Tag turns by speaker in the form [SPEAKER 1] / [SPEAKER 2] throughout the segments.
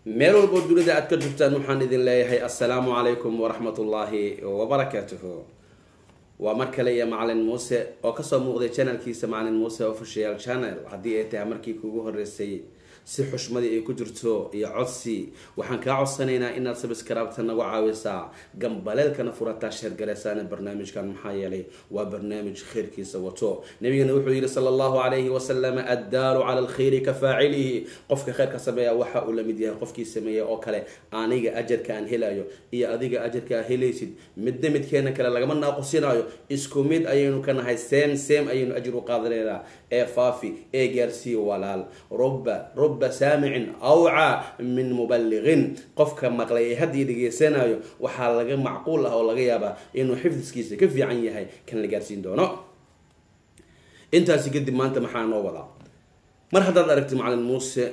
[SPEAKER 1] meel walbo dunida aad ka joogtaan waxaan idin leeyahay assalaamu calaykum waraxmatullaahi wabarakaatuhu. waa mar kale iyo macalin muuse oo kasoo muuqday channelkiisa macalin muuse official channel. haddii ay tahay markii kugu horeysay si xushmadii ay ku jirto iyo codsi, waxaan kaa codsanaynaa inaad subscribe-ta nagu caawisaa, gambaleelkana furataa sheergaleysaan barnaamijkan, maxaa yeelay waa barnaamij khayrkiisa wato. nabigana wuxuu yidhi sala allahu calayhi wasalam, addaalu cala alkhayri ka faacilihi. qofka khayrka sameeya waxa uu la mid yahay qofkii sameeyey oo kale. aniga ajarka aan helayo iyo adiga ajarka aa helaysid midna midkeena kale lagama naaqusinayo, isku mid ayaynu ka nahay, same ayaynu ajir u qaadanaynaa. ee faafi ee gaarsii walaal. ruba saamicin awca min muballigin. qofka maqlay ee haddii dhegeysanayo waxaa laga macquul ah oo laga yaabaa inuu xifdiskiisa ka fiican yahay kan la gaarsiin doono. intaasi kadib maanta maxaa noo wadaa? mar haddaad aragti macalin muuse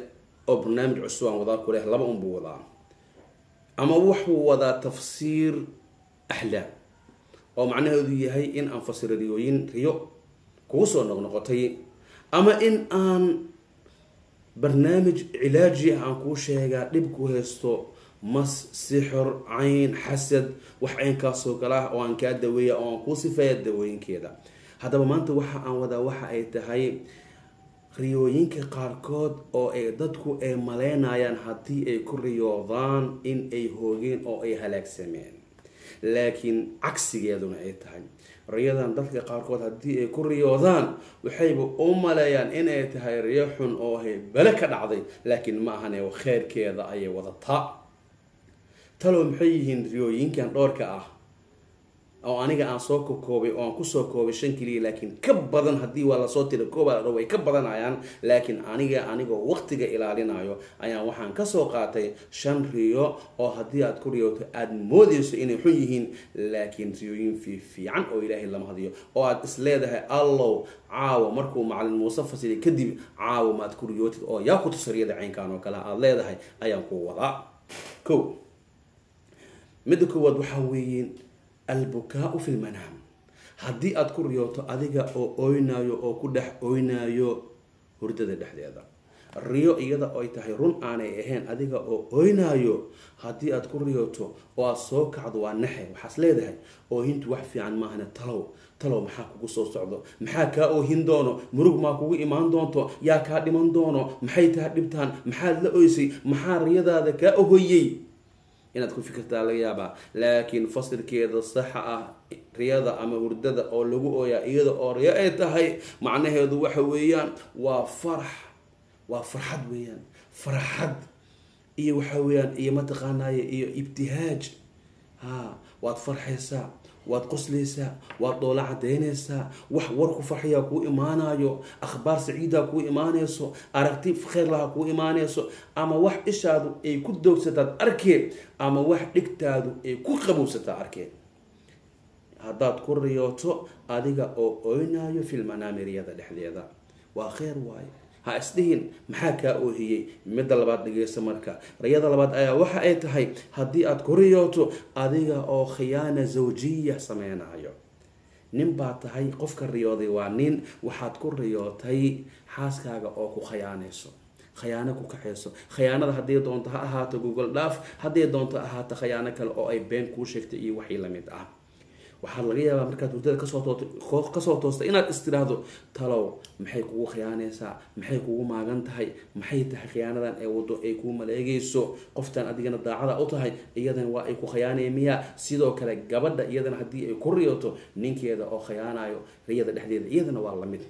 [SPEAKER 1] oo barnaamij cusub aan wadaa ku leh, laba unbuu wadaa. ama wuxuu wadaa tafsiir axlaam oo macnaheedu yahay in aan fasiro riyo kugu soo noqnoqotay, ama in aan barnaamij cilaaji aan kuu sheegaa dhib ku haysto, mas, sixir, cayn, xasad, wax caynkaasoo kale ah oo aan kaa daweeya oo aan kuu sifeeya dawooyinkeeda. haddaba maanta waxa aan wadaa waxa ay tahay riyooyinka qaarkood oo ay dadku ay maleynayaan haddii ay ku riyoodaan in ay hoogeen oo ay halaagsameen, laakiin cagsigeeduna ay tahay riyadan dadka qaarkood haddii ay ku riyoodaan waxayba u maleeyaan inay tahay riyo xun oo bale ka dhacday, laakiin ma ahane kheyrkeeda ayay wadataa. talow maxay yihiin riyooyinkan dhowrka ah oo aniga aan soo koobay oo aan kusoo koobay 5 kaliya, laakiin ka badan haddii waa lasoo tira kooba way ka badanayaan, laakiin anigoo waqtiga ilaalinayo ayaan waxaan kasoo qaatay 5 riyo oo haddii aad ku riyooto aad moodayso inay xun yihiin, laakiin riyooyin fiican oo ilaahay lama hadiyo oo aad isleedahay allow caawo markuu macalin muuse fasilay kadib caawo maad ku riyootid oo yaa ku tusariyada caynkan oo kale aad leedahay ayaan ku wadaa. midda koowaad waxaa weeyeen albukaau fi lmanaam. haddii aad ku riyooto adiga oo oynayo oo ku dhex oynayo hurdada dhexdeeda, riyo iyada ay tahay run aanay ahayn, adiga oo oynayo haddii aad ku riyooto oo aad soo kacdo waa naxe, waxaas leedahay oohintu wax fiican maahane. talow maxaa kugu soo socdo? maxaa kaa oohin doono? murug maa kugu imaan doonto? yaa kaa dhiman doono? maxay tahay dhibtaan? maxaad la oysay? maxaa riyadaada kaa ohoyey? inaad ku fikirtaa laga yaabaa, laakiin fasilkeeda saxa ah riyada ama hurdada oo lagu ooyaa iyada oo riyo ay tahay macnaheedu waxa weeyaan waa farxad weeyaan, farxad iyo waxa weeyaan iyo mataqaanaaye iyo ibtihaaj. waad farxaysaa, waad qoslaysaa, waad dhoola cadaynaysaa, wax war ku farxayaa kuu imaanayo, akhbaar saciidaa kuu imaanayso, aragti khayr laha kuu imaanayso, ama wax ishaadu ay ku doogsataad arkeen, ama wax dhigtaadu ay ku qabowsataa arkeen. haddaad ku riyooto adiga oo oynayo filmanaami riyada dhexdeeda waa khayr waaye, ha isdhihin maxaa kaa oohiyey. midda labaad dhegeysa marka. riyada labaad ayaa waxa ay tahay haddii aad ku riyooto adiga oo khiyaana zawjiya sameynayo. nin baa tahay, qofka riyooday waa nin, waxaad ku riyootay xaaskaaga oo ku khiyaanayso, khiyaano ku kaxayso. khiyaanada haddii doonto ha ahaato Google dhaaf, haddii doonto ahaato khiyaano kale oo ay been kuu sheegtay iyo wixii lamid ah. waxaa laga yaabaa markaad hurdada kasoo toosta inaad istiraahdo talow maxay kugu khiyaanaysaa? maxay kugu maagan tahay? maxay tahay khiyaanadan ee wado ay kuu maleegayso? qoftan adigana daacada u tahay iyadana waa ay ku khiyaanaya miyaa? sidoo kale gabadha iyadana haddii ay ku riyooto ninkeeda oo khiyaanayo riyada dhexdeeda, iyadana waa lamid.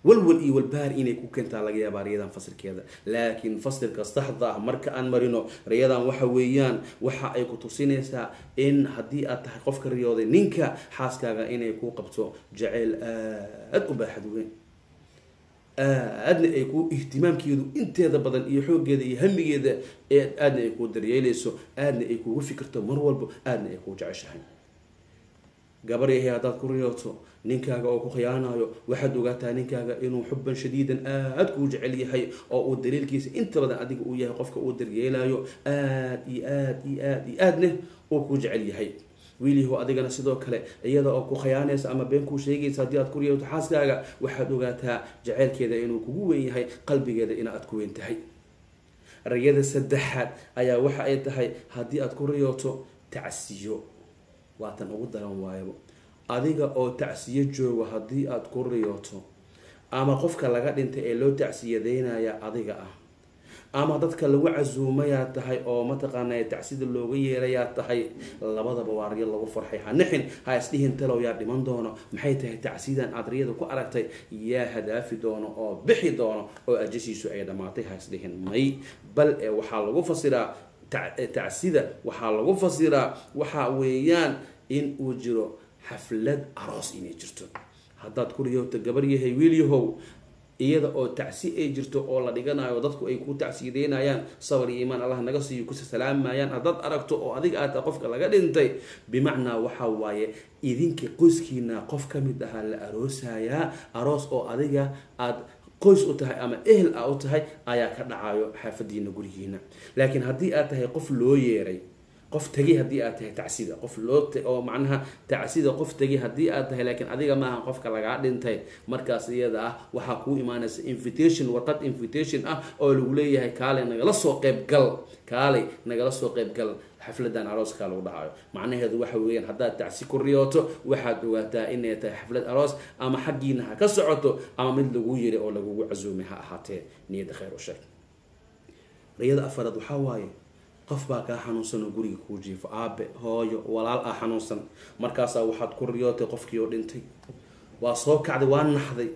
[SPEAKER 1] walwal iyo walbaar inay ku keentaa laga yaabaa riyadan fasilkeeda, laakiin fasilka saxda ah marka aan marino riyadan waxa weeyaan waxa ay ku tusinaysaa in haddii aad tahay qofka riyooday ninka xaaskaaga inay ku qabto jacayl aad u baaxad weyn, aadna ay ku ihtimaamkeedu inteeda badan iyo xoogeeda iyo hamigeeda aadna ay ku daryeelayso, aadna ay kugu fikirto mar walbo, aadna ay ku jeceshahay. gabar yahay haddaad ku riyooto ninkaaga oo ku khiyaanayo, waxaad ogaataa ninkaaga inuu xubban shadiidan aad kuu jecel yahay oo uu daliilkiisa inta badan adiga uu yahay qofka uu daryeelayo, aad iyo aadna uu kuu jecel yahay. wiilihu adigana sidoo kale iyada oo ku khiyaanaysa ama been ku sheegaysa hadii aad ku riyooto xaaskaaga, waxaad ogaataa jaceylkeeda inuu kugu weyn yahay, qalbigeeda inaad ku weyn tahay. riyada saddexaad ayaa waxa ay tahay haddii aad ku riyooto tacsiyo, waatan ugu daran waayo. adiga oo tacsiyo joogo haddii aad ku riyooto, ama qofka laga dhintay ee loo tacsiyadeynaya adiga ah, ama dadka lagu casuumayaa tahay oo mataqaanaa tacsida looga yeerayaa tahay, labadaba waa riyo lagu farxay. ha nixin, ha isdhihin talow yaa dhiman doono, maxay tahay tacsidan aad riyada ku aragtay, yaa hadaafi doono oo bixi doono oo ajashiisu ay dhammaatay, ha isdhihin may. bal waxaa lagu fasiraa tacsida, waxaa lagu fasiraa waxa weeyaan in uu jiro xaflad aroos inay jirto. haddaad ku riyooto gabar yahay wiil yahow, iyada oo tacsi ay jirto oo la dhiganayo, dadku ay ku tacsiyadeynayaan, sabar iyo iimaan allah naga siiyo, ku salaamayaan, haddaad aragto oo adiga aad tahay qofka laga dhintay, bimacnaa waxa waaye idinka qoyskiina qof ka mid ahaa la aroosayaa, aroos oo adiga aad qoys u tahay ama ehel a u tahay ayaa ka dhacayo xaafadiina gurigiina. laakiin haddii aad tahay qof loo yeeray, qof tagay haddii aad tahay tacsida, qof oo macnaha tacsida qof tagay haddii aad tahay, laakiin adiga maaha qofka lagaa dhintay, markaas iyada ah waxaa kuu imaanaysa invitation, warqad invitation ah oo lagu leeyahay kaalay nagala soo qeybgal, kaalay nagala soo qeybgal xafladan arooska lagu dhacayo. macnaheedu waxa weeyaan haddaad tacsi ku riyooto, waxaad ogaataa inay tahay xaflad aroos, ama xaggiina ha ka socoto ama mid lagu yiri oo lagugu casuumay ha ahaatee, niyada khayr u sheeg. riyada afaraad waxaa waaye qof baa kaa xanuunsan oo guriga kuu jiifo, aabe, hooyo, walaal ah xanuunsan, markaasaa waxaad ku riyootay qofkii oo dhintay, waa soo kacday, waa naxday,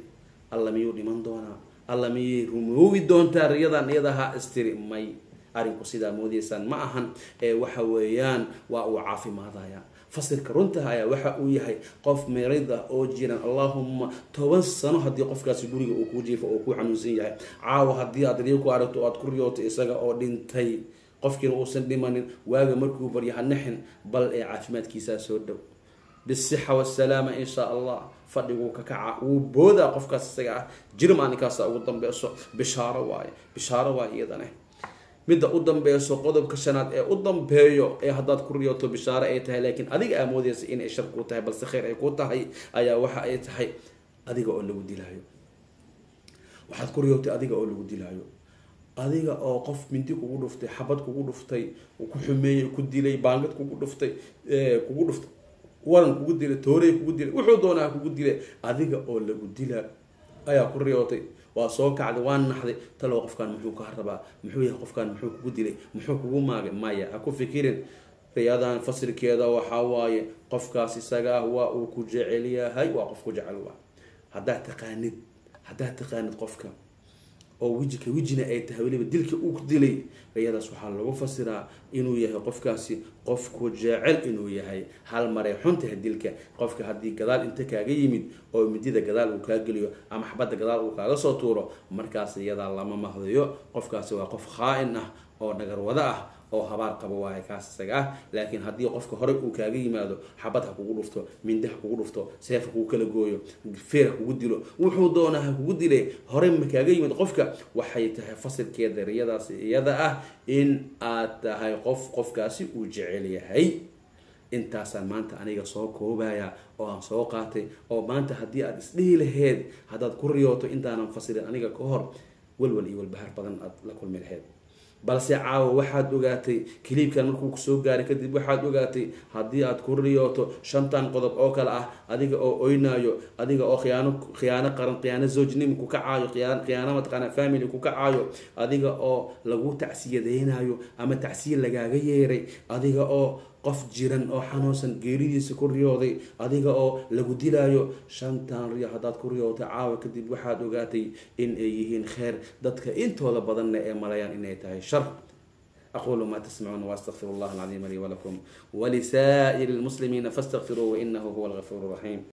[SPEAKER 1] alla miyuu dhiman doonaa, alla miyay rumoobi doontaa riyadan iyadaha istiri may. arinku sidaa moodaysaan ma ahan, ee waxa weeyaan waa uu caafimaadaya. fasirka runtaha ayaa waxa uu yahay qof merid ah oo jiran, allahumma 10 sano haddii qofkaasi guriga uu kuu jiifo oo kuu xanuunsan yahay, caawa haddii aad riyo ku aragto o aad ku riyooto isaga oo dhintay, qofkiina uusan dhimanin, waaga markuu baryo ha nixin, bal ee caafimaadkiisaa soo dhow, bisixa wasalaama insha allah, fadhiguu ka kaca, wuu boodaa qofkaas isaga ah, jir maalinkaasa ugu dambeyso, bishaaro waaye iyadane. midda u dambeyso qodobka shanaad ee u dambeeyo ee haddaad ku riyooto bishaaro ay tahay, laakiin adiga aa moodaysa inay shar kuu tahay balse khayr ay kuu tahay, ayaa waxa ay tahay adiga oo lagu dilaayo. waxaad ku riyootay adiga oo lagu dilaayo, adiga oo qof mindi kugu dhuftay, xabad kugu dhuftay, ku xumeeyey, ku dilay, baangad kugu dhuftay, waran kugu dilay, toorey kugu dilay, wuxuu doonaa kugu dilay, adiga oo lagu dilaa ayaa ku riyootay. waa soo kacday, waa naxday, talow qofkan muxuu ka rabaa, muxuu yahay qofkan, muxuu kugu dilay, muxuu kugu maagay, maya ha ku fikirin. riyadan fasirkeeda waxaa waaye qofkaas isaga ah waa uu ku jecel yahay, waa qof ku jecel waa. haddaad taqaanid qofka oo wijina ay tahay weliba dilka uu ku dilay, riyadaas waxaa lagu fasiraa inuu yahay qofkaasi qof ku jecel inuu yahay. hal maray xuntahay dilka, qofka haddii gadaal inta kaaga yimid oo midida gadaal uu kaa geliyo ama xabadda gadaal uu kaaga soo tuuro, markaas iyadaa lama mahdayo, qofkaasi waa qof khaa'in ah oo dhagarwada ah oo habaar qabo waaye kaas isaga ah. laakiin haddii qofka horey uu kaaga yimaado, xabad ha kugu dhufto, mindi ha kugu dhufto, seef ha kugu kala gooyo, feer ha kugu dilo, wuxuu doonaa ha kugu dilay, horey ma kaaga yimid qofka, waxay tahay fasilkeeda riyadaasi iyada ah in aad tahay qofkaasi uu jecel yahay. intaasaan maanta aniga soo koobaya oo aan soo qaatay, oo maanta haddii aad isdhihi laheyd haddaad ku riyooto intaanan fasirin aniga ka hor, walwal iyo walbahar badan aad la kulmi laheyd. balse caawa waxaad ogaatay kiliibkan markuu kusoo gaaray kadib, waxaad ogaatay haddii aad ku riyooto 5 qodob oo kale ah, adiga oo oynayo, adiga oo khiyaano qaran, khiyaano zawjnimo ku kacaayo, khiyaano mataqaana family ku kacaayo, adiga oo lagu tacsiyadeynayo ama tacsiye lagaaga yeeray, adiga oo qof jiran oo xanuunsan geeridiisa ku riyooday, adiga oo lagu dilaayo. 5 riyo haddaad ku riyooto caawa kadib, waxaad ogaatay in ay yihiin khayr, dadka intooda badanna ee malayaan inay tahay shar. أقول ما تسمعون وأستغفر الله العظيم لي ولكم ولسائر المسلمين فاستغفروه إنه هو الغفور الرحيم.